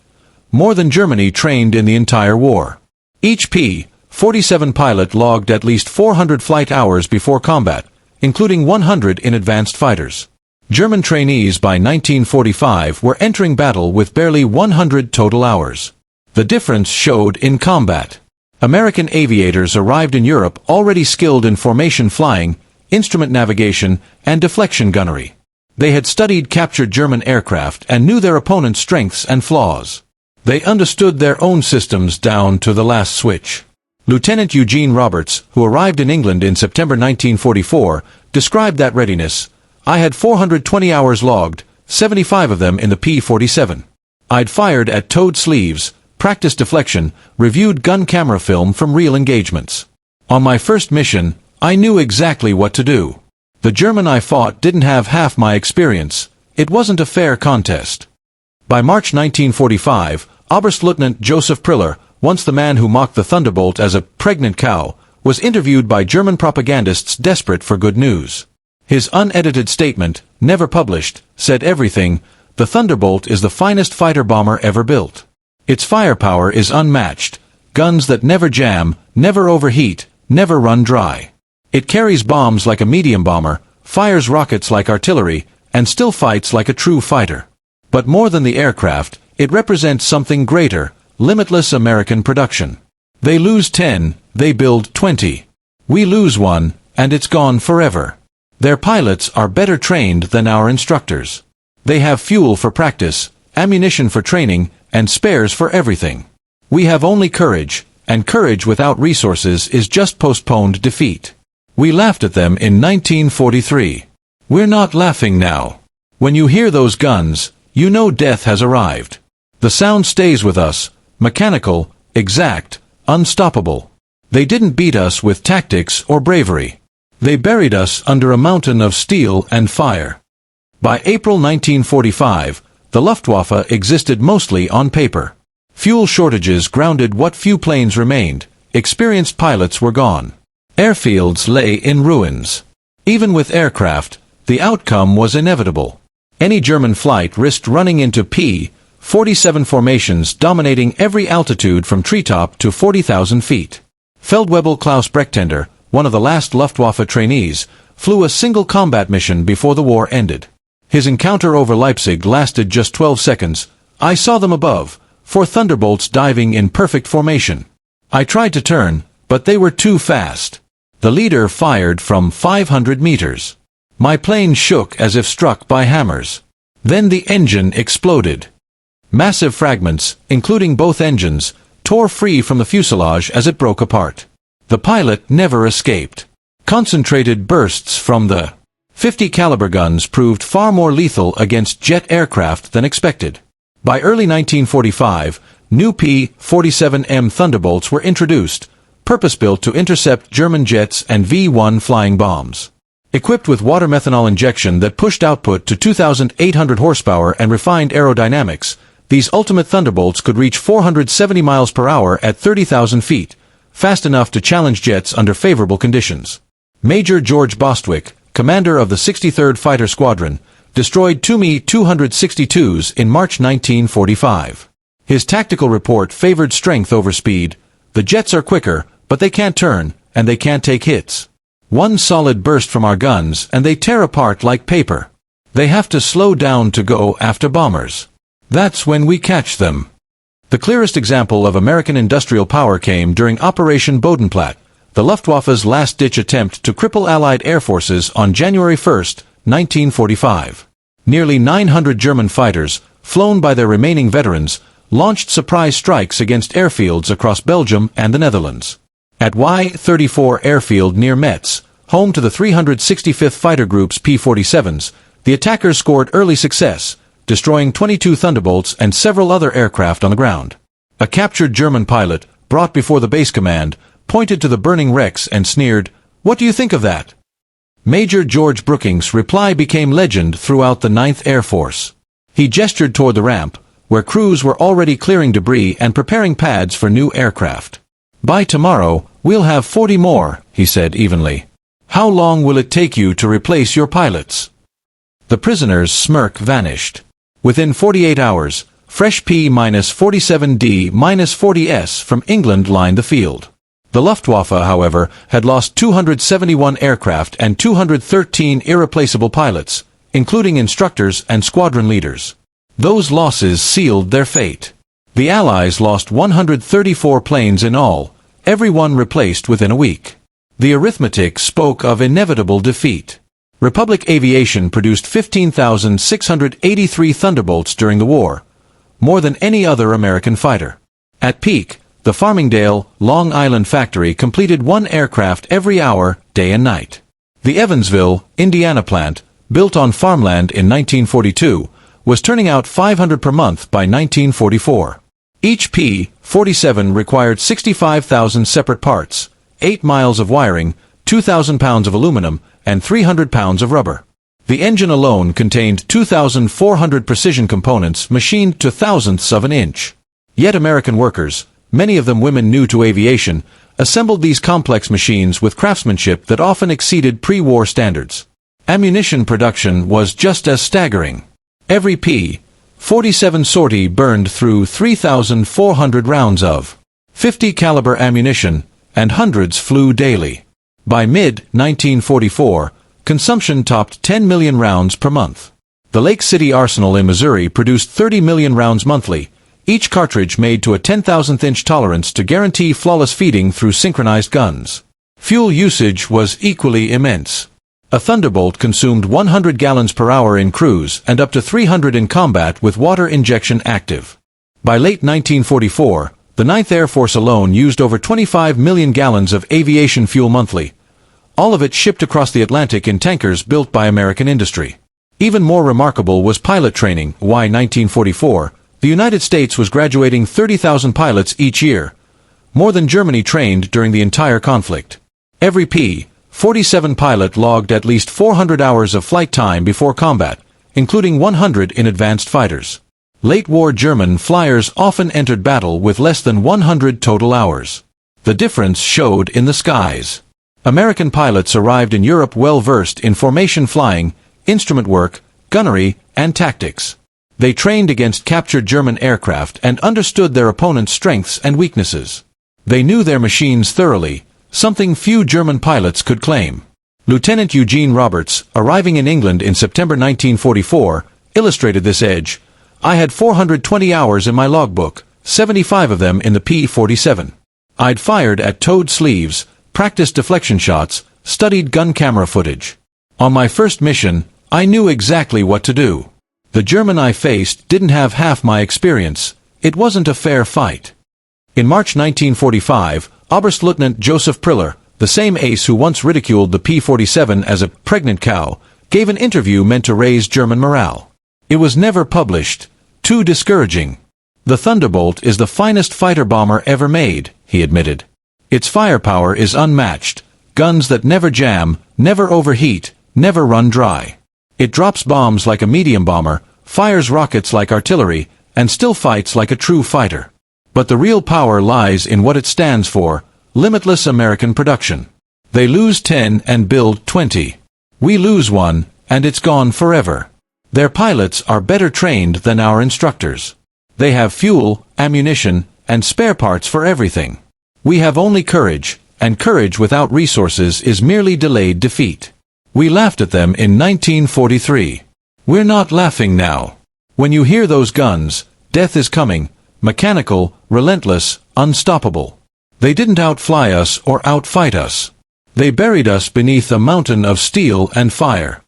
more than Germany trained in the entire war. Each P-47 pilot logged at least 400 flight hours before combat, including 100 in advanced fighters. German trainees by 1945 were entering battle with barely 100 total hours. The difference showed in combat. American aviators arrived in Europe already skilled in formation flying, instrument navigation, and deflection gunnery. They had studied captured German aircraft and knew their opponent's strengths and flaws. They understood their own systems down to the last switch. Lieutenant Eugene Roberts, who arrived in England in September 1944, described that readiness. "I had 420 hours logged, 75 of them in the P-47. I'd fired at towed sleeves, practiced deflection, reviewed gun camera film from real engagements. On my first mission, I knew exactly what to do. The German I fought didn't have half my experience. It wasn't a fair contest." By March 1945, Oberstleutnant Joseph Priller, once the man who mocked the Thunderbolt as a pregnant cow, was interviewed by German propagandists desperate for good news. His unedited statement, never published, said everything: "The Thunderbolt is the finest fighter-bomber ever built. Its firepower is unmatched, guns that never jam, never overheat, never run dry. It carries bombs like a medium bomber, fires rockets like artillery, and still fights like a true fighter." But more than the aircraft, it represents something greater: limitless American production. They lose 10, they build 20. We lose one, and it's gone forever. Their pilots are better trained than our instructors. They have fuel for practice, ammunition for training, and spares for everything. We have only courage, and courage without resources is just postponed defeat. We laughed at them in 1943. We're not laughing now. When you hear those guns, you know death has arrived. The sound stays with us, mechanical, exact, unstoppable. They didn't beat us with tactics or bravery. They buried us under a mountain of steel and fire. By April 1945, the Luftwaffe existed mostly on paper. Fuel shortages grounded what few planes remained. Experienced pilots were gone. Airfields lay in ruins. Even with aircraft, the outcome was inevitable. Any German flight risked running into P-47 formations dominating every altitude from treetop to 40,000 feet. Feldwebel Klaus Brechtender, one of the last Luftwaffe trainees, flew a single combat mission before the war ended. His encounter over Leipzig lasted just 12 seconds. "I saw them above, 4 Thunderbolts diving in perfect formation. I tried to turn, but they were too fast. The leader fired from 500 meters. My plane shook as if struck by hammers. Then the engine exploded. Massive fragments, including both engines, tore free from the fuselage as it broke apart. The pilot never escaped. Concentrated bursts from the 50 caliber guns proved far more lethal against jet aircraft than expected. By early 1945, new P-47M Thunderbolts were introduced, purpose-built to intercept German jets and V-1 flying bombs. Equipped with water methanol injection that pushed output to 2,800 horsepower and refined aerodynamics, these ultimate Thunderbolts could reach 470 miles per hour at 30,000 feet, fast enough to challenge jets under favorable conditions. Major George Bostwick, commander of the 63rd Fighter Squadron, destroyed 2 Mi-262s in March 1945. His tactical report favored strength over speed. "The jets are quicker, but they can't turn, and they can't take hits. One solid burst from our guns, and they tear apart like paper. They have to slow down to go after bombers. That's when we catch them." The clearest example of American industrial power came during Operation Bodenplatte, the Luftwaffe's last-ditch attempt to cripple Allied air forces on January 1, 1945. Nearly 900 German fighters, flown by their remaining veterans, launched surprise strikes against airfields across Belgium and the Netherlands. At Y-34 airfield near Metz, home to the 365th Fighter Group's P-47s, the attackers scored early success, destroying 22 Thunderbolts and several other aircraft on the ground. A captured German pilot, brought before the base command, pointed to the burning wrecks and sneered, "What do you think of that?" Major George Brookings' reply became legend throughout the 9th Air Force. He gestured toward the ramp, where crews were already clearing debris and preparing pads for new aircraft. "By tomorrow, we'll have 40 more," he said evenly. "How long will it take you to replace your pilots?" The prisoner's smirk vanished. Within 48 hours, fresh P-47D-40s from England lined the field. The Luftwaffe, however, had lost 271 aircraft and 213 irreplaceable pilots, including instructors and squadron leaders. Those losses sealed their fate. The Allies lost 134 planes in all, every one replaced within a week. The arithmetic spoke of inevitable defeat. Republic Aviation produced 15,683 Thunderbolts during the war, more than any other American fighter. At peak, the Farmingdale, Long Island factory completed 1 aircraft every hour, day and night. The Evansville, Indiana plant, built on farmland in 1942, was turning out 500 per month by 1944. Each P-47 required 65,000 separate parts, 8 miles of wiring, 2,000 pounds of aluminum, and 300 pounds of rubber. The engine alone contained 2,400 precision components machined to thousandths of an inch. Yet American workers, many of them women new to aviation, assembled these complex machines with craftsmanship that often exceeded pre-war standards. Ammunition production was just as staggering. Every P-47 sortie burned through 3,400 rounds of .50 caliber ammunition, and hundreds flew daily. By mid-1944, consumption topped 10 million rounds per month. The Lake City Arsenal in Missouri produced 30 million rounds monthly, each cartridge made to a 10,000th inch tolerance to guarantee flawless feeding through synchronized guns. Fuel usage was equally immense. A Thunderbolt consumed 100 gallons per hour in cruise and up to 300 in combat with water injection active. By late 1944, the 9th Air Force alone used over 25 million gallons of aviation fuel monthly, all of it shipped across the Atlantic in tankers built by American industry. Even more remarkable was pilot training. Why 1944, the United States was graduating 30,000 pilots each year, more than Germany trained during the entire conflict. Every P-47 pilot logged at least 400 hours of flight time before combat, including 100 in advanced fighters. Late-war German flyers often entered battle with less than 100 total hours. The difference showed in the skies. American pilots arrived in Europe well-versed in formation flying, instrument work, gunnery, and tactics. They trained against captured German aircraft and understood their opponent's strengths and weaknesses. They knew their machines thoroughly, something few German pilots could claim. Lieutenant Eugene Roberts, arriving in England in September 1944, illustrated this edge. I had 420 hours in my logbook, 75 of them in the P-47. I'd fired at towed sleeves, practiced deflection shots, studied gun camera footage. On my first mission, I knew exactly what to do. The German I faced didn't have half my experience. It wasn't a fair fight. In March 1945, Oberstleutnant Joseph Priller, the same ace who once ridiculed the P-47 as a pregnant cow, gave an interview meant to raise German morale. It was never published. Too discouraging. The Thunderbolt is the finest fighter bomber ever made, he admitted. Its firepower is unmatched. Guns that never jam, never overheat, never run dry. It drops bombs like a medium bomber, fires rockets like artillery, and still fights like a true fighter. But the real power lies in what it stands for: limitless American production. They lose 10 and build 20. We lose 1, and it's gone forever. Their pilots are better trained than our instructors. They have fuel, ammunition, and spare parts for everything. We have only courage, and courage without resources is merely delayed defeat. We laughed at them in 1943. We're not laughing now. When you hear those guns, death is coming, mechanical, relentless, unstoppable. They didn't outfly us or outfight us. They buried us beneath a mountain of steel and fire.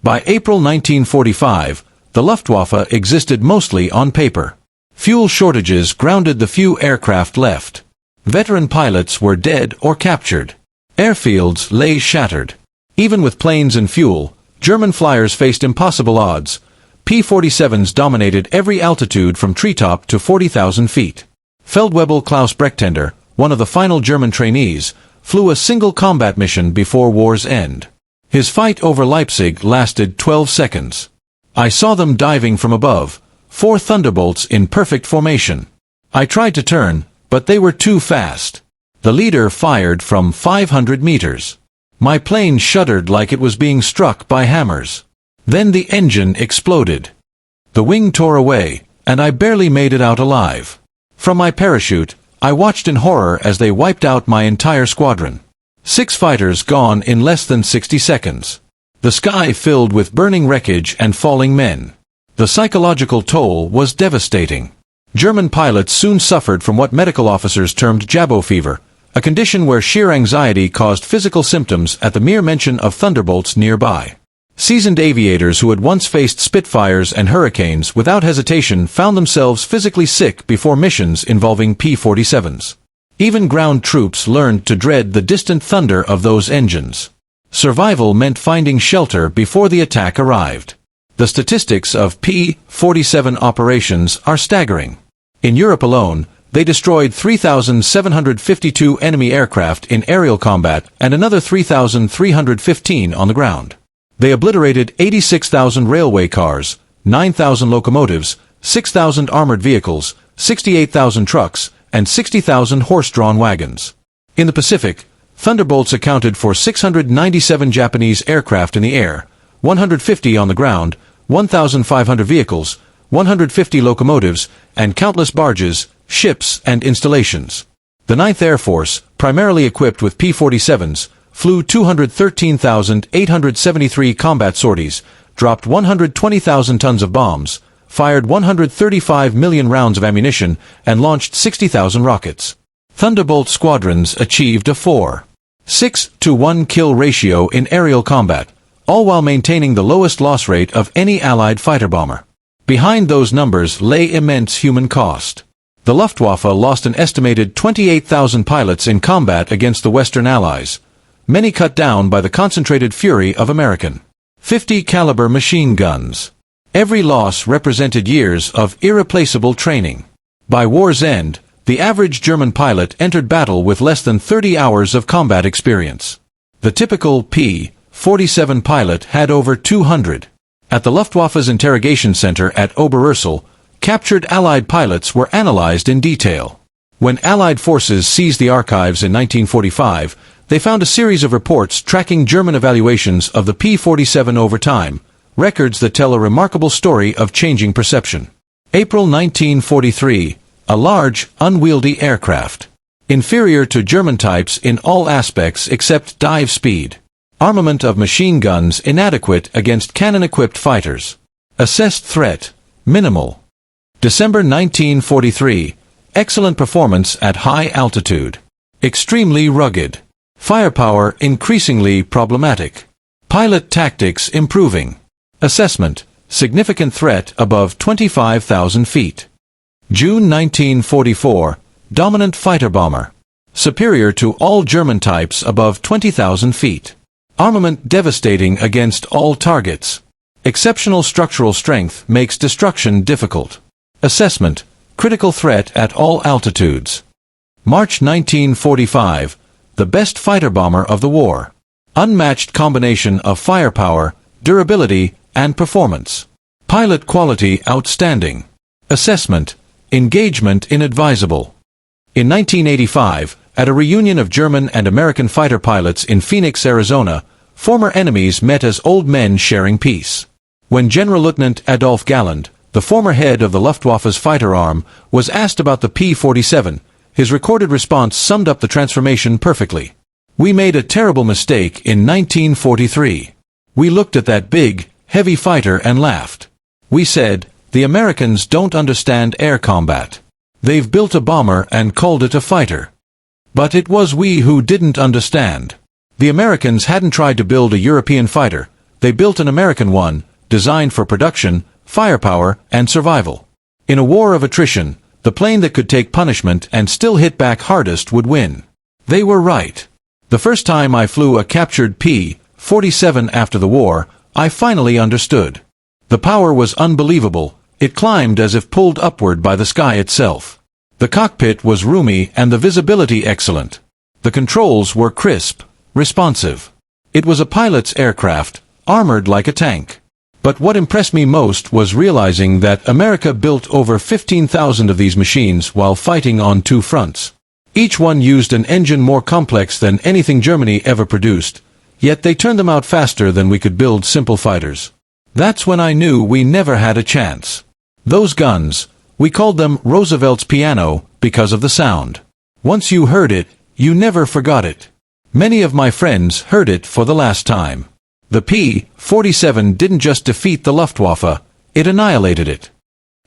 By April 1945, the Luftwaffe existed mostly on paper. Fuel shortages grounded the few aircraft left. Veteran pilots were dead or captured. Airfields lay shattered. Even with planes and fuel, German flyers faced impossible odds. P-47s dominated every altitude from treetop to 40,000 feet. Feldwebel Klaus Brechtender, one of the final German trainees, flew a single combat mission before war's end. His fight over Leipzig lasted 12 seconds. I saw them diving from above, 4 Thunderbolts in perfect formation. I tried to turn, but they were too fast. The leader fired from 500 meters. My plane shuddered like it was being struck by hammers. Then the engine exploded. The wing tore away, and I barely made it out alive. From my parachute, I watched in horror as they wiped out my entire squadron. 6 fighters gone in less than 60 seconds. The sky filled with burning wreckage and falling men. The psychological toll was devastating. German pilots soon suffered from what medical officers termed jabbo fever, a condition where sheer anxiety caused physical symptoms at the mere mention of Thunderbolts nearby. Seasoned aviators who had once faced Spitfires and Hurricanes without hesitation found themselves physically sick before missions involving P-47s. Even ground troops learned to dread the distant thunder of those engines. Survival meant finding shelter before the attack arrived. The statistics of P-47 operations are staggering. In Europe alone, they destroyed 3,752 enemy aircraft in aerial combat and another 3,315 on the ground. They obliterated 86,000 railway cars, 9,000 locomotives, 6,000 armored vehicles, 68,000 trucks, and 60,000 horse-drawn wagons. In the Pacific, Thunderbolts accounted for 697 Japanese aircraft in the air, 150 on the ground, 1,500 vehicles, 150 locomotives, and countless barges, ships, and installations. The 9th Air Force, primarily equipped with P-47s, flew 213,873 combat sorties, dropped 120,000 tons of bombs, fired 135 million rounds of ammunition, and launched 60,000 rockets. Thunderbolt squadrons achieved a 4.6-to-1 kill ratio in aerial combat, all while maintaining the lowest loss rate of any Allied fighter bomber. Behind those numbers lay immense human cost. The Luftwaffe lost an estimated 28,000 pilots in combat against the Western Allies, many cut down by the concentrated fury of American .50 caliber machine guns. Every loss represented years of irreplaceable training. By war's end, the average German pilot entered battle with less than 30 hours of combat experience. The typical P-47 pilot had over 200. At the Luftwaffe's interrogation center at Oberursel, captured Allied pilots were analyzed in detail. When Allied forces seized the archives in 1945, they found a series of reports tracking German evaluations of the P-47 over time, records that tell a remarkable story of changing perception. April 1943, a large, unwieldy aircraft. Inferior to German types in all aspects except dive speed. Armament of machine guns inadequate against cannon-equipped fighters. Assessed threat, minimal. December 1943, excellent performance at high altitude. Extremely rugged. Firepower increasingly problematic. Pilot tactics improving. Assessment, significant threat above 25,000 feet. June 1944, dominant fighter bomber. Superior to all German types above 20,000 feet. Armament devastating against all targets. Exceptional structural strength makes destruction difficult. Assessment, critical threat at all altitudes. March 1945, the best fighter bomber of the war. Unmatched combination of firepower, durability, and performance. Pilot quality outstanding. Assessment, engagement inadvisable. In 1985, at a reunion of German and American fighter pilots in Phoenix, Arizona, former enemies met as old men sharing peace. When General Lieutenant Adolf Galland, the former head of the Luftwaffe's fighter arm, was asked about the P-47, his recorded response summed up the transformation perfectly. "We made a terrible mistake in 1943. We looked at that big, heavy fighter and laughed. We said, the Americans don't understand air combat. They've built a bomber and called it a fighter. But it was we who didn't understand. The Americans hadn't tried to build a European fighter. They built an American one, designed for production, firepower, and survival. In a war of attrition, the plane that could take punishment and still hit back hardest would win. They were right. The first time I flew a captured P-47 after the war, I finally understood. The power was unbelievable. It climbed as if pulled upward by the sky itself. The cockpit was roomy and the visibility excellent. The controls were crisp, responsive. It was a pilot's aircraft, armored like a tank. But what impressed me most was realizing that America built over 15,000 of these machines while fighting on two fronts. Each one used an engine more complex than anything Germany ever produced, yet they turned them out faster than we could build simple fighters. That's when I knew we never had a chance. Those guns, we called them Roosevelt's piano because of the sound. Once you heard it, you never forgot it. Many of my friends heard it for the last time. The P-47 didn't just defeat the Luftwaffe, it annihilated it.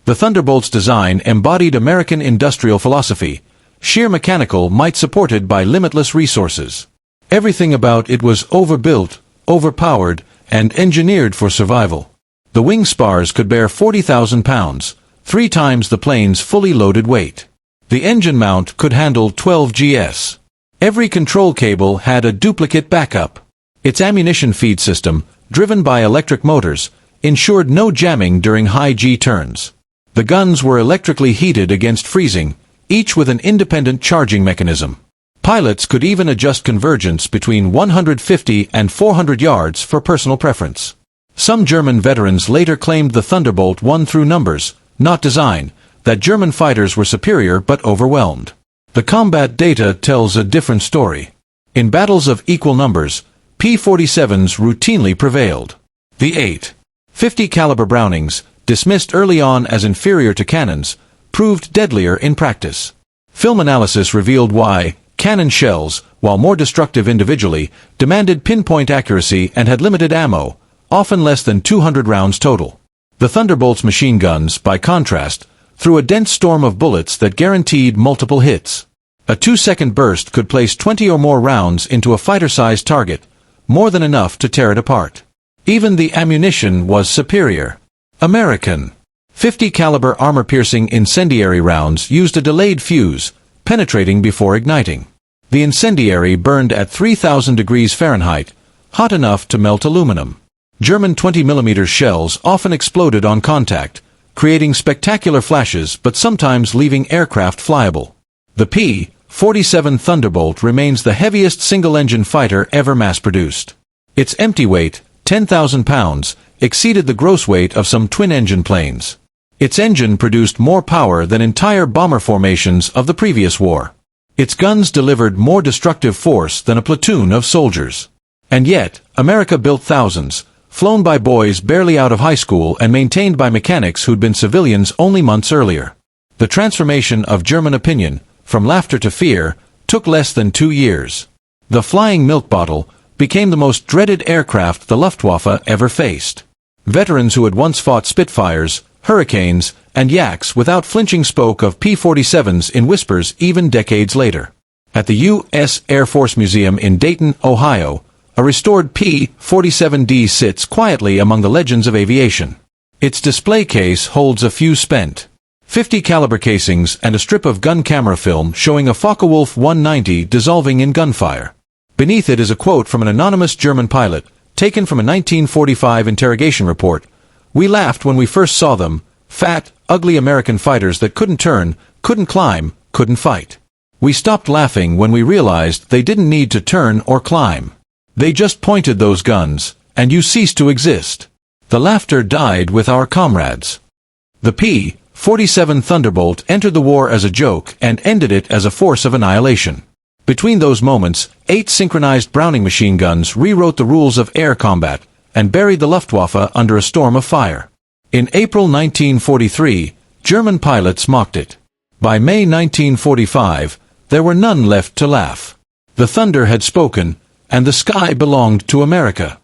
The Thunderbolt's design embodied American industrial philosophy, sheer mechanical might supported by limitless resources. Everything about it was overbuilt, overpowered, and engineered for survival. The wing spars could bear 40,000 pounds, 3 times the plane's fully loaded weight. The engine mount could handle 12 GS. Every control cable had a duplicate backup. Its ammunition feed system, driven by electric motors, ensured no jamming during high G turns. The guns were electrically heated against freezing, each with an independent charging mechanism. Pilots could even adjust convergence between 150 and 400 yards for personal preference. Some German veterans later claimed the Thunderbolt won through numbers, not design, that German fighters were superior but overwhelmed. The combat data tells a different story. In battles of equal numbers, P-47s routinely prevailed. The 8.50 caliber Brownings, dismissed early on as inferior to cannons, proved deadlier in practice. Film analysis revealed why. Cannon shells, while more destructive individually, demanded pinpoint accuracy and had limited ammo, often less than 200 rounds total. The Thunderbolt's machine guns, by contrast, threw a dense storm of bullets that guaranteed multiple hits. A 2-second burst could place 20 or more rounds into a fighter-sized target, more than enough to tear it apart. Even the ammunition was superior. American .50 caliber armor-piercing incendiary rounds used a delayed fuse, penetrating before igniting. The incendiary burned at 3,000 degrees Fahrenheit, hot enough to melt aluminum. German 20mm shells often exploded on contact, creating spectacular flashes but sometimes leaving aircraft flyable. The P-47 Thunderbolt remains the heaviest single-engine fighter ever mass-produced. Its empty weight, 10,000 pounds, exceeded the gross weight of some twin-engine planes. Its engine produced more power than entire bomber formations of the previous war. Its guns delivered more destructive force than a platoon of soldiers. And yet, America built thousands, flown by boys barely out of high school and maintained by mechanics who'd been civilians only months earlier. The transformation of German opinion, from laughter to fear, took less than 2 years. The flying milk bottle became the most dreaded aircraft the Luftwaffe ever faced. Veterans who had once fought Spitfires, Hurricanes, and Yaks without flinching spoke of P-47s in whispers even decades later. At the U.S. Air Force Museum in Dayton, Ohio, a restored P-47D sits quietly among the legends of aviation. Its display case holds a few spent .50 caliber casings and a strip of gun camera film showing a Focke-Wulf 190 dissolving in gunfire. Beneath it is a quote from an anonymous German pilot, taken from a 1945 interrogation report. "We laughed when we first saw them, fat, ugly American fighters that couldn't turn, couldn't climb, couldn't fight. We stopped laughing when we realized they didn't need to turn or climb. They just pointed those guns, and you ceased to exist." The laughter died with our comrades. The P-47 Thunderbolt entered the war as a joke and ended it as a force of annihilation. Between those moments, 8 synchronized Browning machine guns rewrote the rules of air combat and buried the Luftwaffe under a storm of fire. In April 1943, German pilots mocked it. By May 1945, there were none left to laugh. The thunder had spoken, and the sky belonged to America.